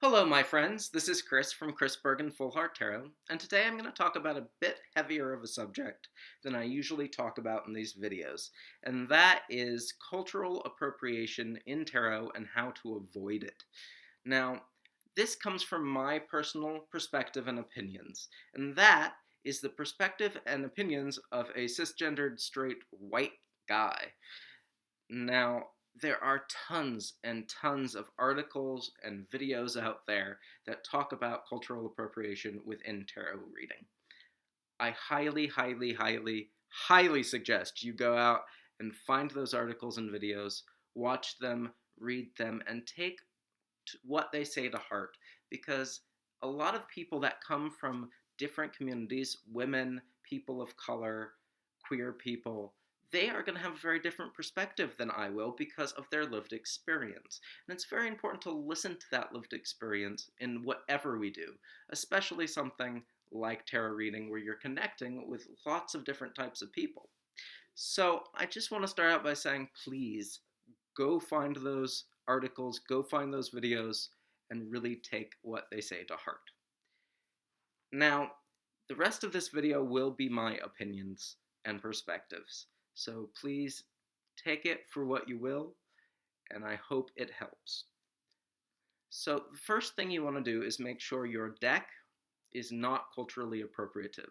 Hello, my friends. This is Chris from Chris Bergen Full Heart Tarot, and today I'm going to talk about a bit heavier of a subject than I usually talk about in these videos, and that is cultural appropriation in tarot and how to avoid it. Now, this comes from my personal perspective and opinions, and that is the perspective and opinions of a cisgendered straight white guy. Now, there are tons and tons of articles and videos out there that talk about cultural appropriation within tarot reading. I highly, highly, highly, highly suggest you go out and find those articles and videos, watch them, read them, and take what they say to heart, because a lot of people that come from different communities, women, people of color, queer people, they are going to have a very different perspective than I will because of their lived experience. And it's very important to listen to that lived experience in whatever we do, especially something like tarot reading where you're connecting with lots of different types of people. So I just want to start out by saying, please go find those articles, go find those videos, and really take what they say to heart. Now, the rest of this video will be my opinions and perspectives, so please take it for what you will, and I hope it helps. So the first thing you want to do is make sure your deck is not culturally appropriative.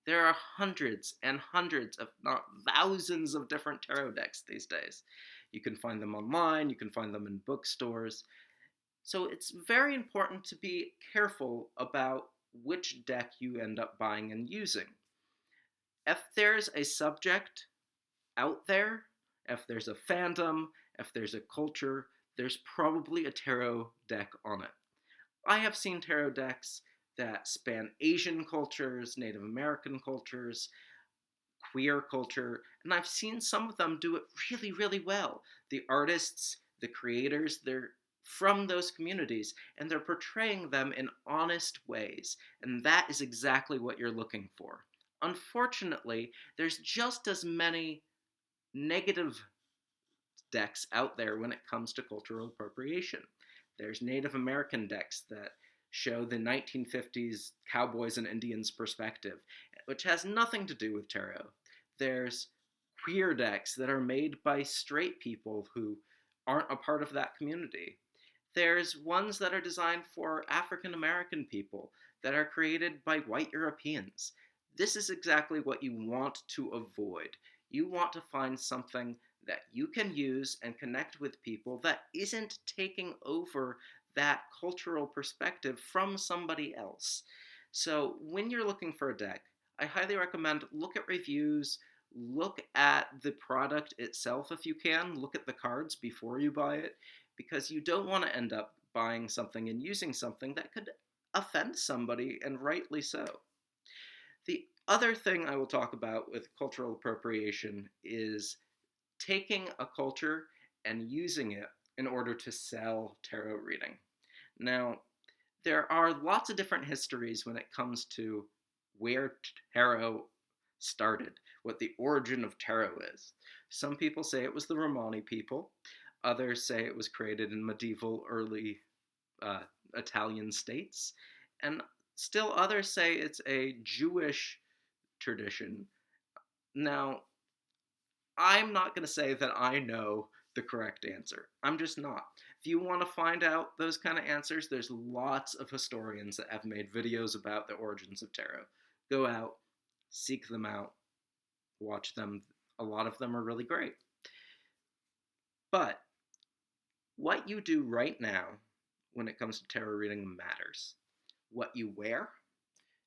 There are hundreds and hundreds, if not thousands, of different tarot decks these days. You can find them online, you can find them in bookstores. So it's very important to be careful about which deck you end up buying and using. If there's a subject out there, if there's a fandom, if there's a culture, there's probably a tarot deck on it. I have seen tarot decks that span Asian cultures, Native American cultures, queer culture, and I've seen some of them do it really, really well. The artists, the creators, they're from those communities and they're portraying them in honest ways, and that is exactly what you're looking for. Unfortunately, there's just as many negative decks out there when it comes to cultural appropriation. There's Native American decks that show the 1950s cowboys and Indians perspective, which has nothing to do with tarot. There's queer decks that are made by straight people who aren't a part of that community. There's ones that are designed for African American people that are created by white Europeans. This is exactly what you want to avoid. You want to find something that you can use and connect with people that isn't taking over that cultural perspective from somebody else. So when you're looking for a deck, I highly recommend look at reviews, look at the product itself if you can, look at the cards before you buy it, because you don't want to end up buying something and using something that could offend somebody, and rightly so. The other thing I will talk about with cultural appropriation is taking a culture and using it in order to sell tarot reading. Now, there are lots of different histories when it comes to where tarot started, what the origin of tarot is. Some people say it was the Romani people, others say it was created in medieval early uh, Italian states, and still others say it's a Jewish tradition. Now, I'm not going to say that I know the correct answer. I'm just not. If you want to find out those kind of answers, there's lots of historians that have made videos about the origins of tarot. Go out, seek them out, watch them. A lot of them are really great. But what you do right now when it comes to tarot reading matters. What you wear,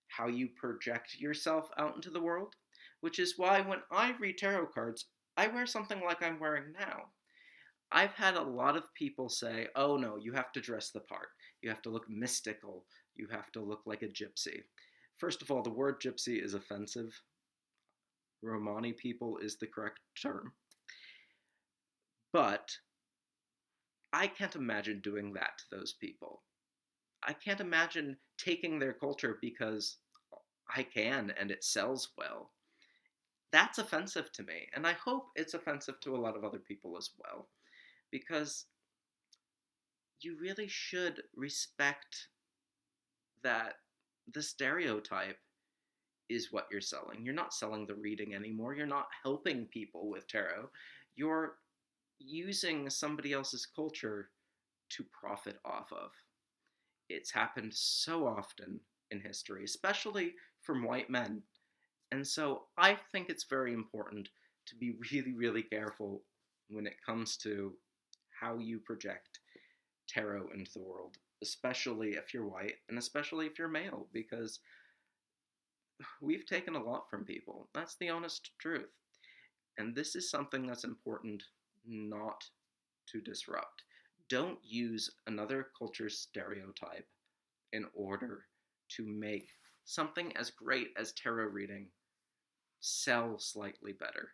how you project yourself out into the world, which is why when I read tarot cards, I wear something like I'm wearing now. I've had a lot of people say, oh no, you have to dress the part. You have to look mystical. You have to look like a gypsy. First of all, the word gypsy is offensive. Romani people is the correct term. But I can't imagine doing that to those people. I can't imagine taking their culture because I can and it sells well. That's offensive to me, and I hope it's offensive to a lot of other people as well. Because you really should respect that the stereotype is what you're selling. You're not selling the reading anymore. You're not helping people with tarot. You're using somebody else's culture to profit off of. It's happened so often in history, especially from white men. And so I think it's very important to be really, really careful when it comes to how you project tarot into the world, especially if you're white and especially if you're male, because we've taken a lot from people. That's the honest truth. And this is something that's important not to disrupt. Don't use another culture's stereotype in order to make something as great as tarot reading sell slightly better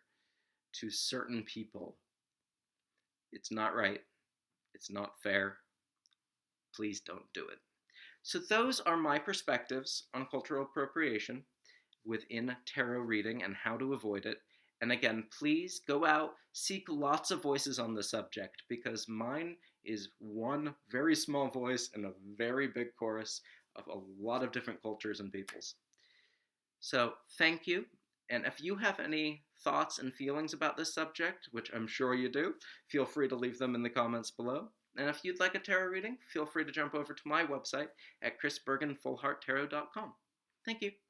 to certain people. It's not right. It's not fair. Please don't do it. So, those are my perspectives on cultural appropriation within tarot reading and how to avoid it. And again, please go out, seek lots of voices on the subject, because mine is one very small voice in a very big chorus of a lot of different cultures and peoples. So, thank you. And if you have any thoughts and feelings about this subject, which I'm sure you do, feel free to leave them in the comments below. And if you'd like a tarot reading, feel free to jump over to my website at chrisbergenfullhearttarot.com. Thank you.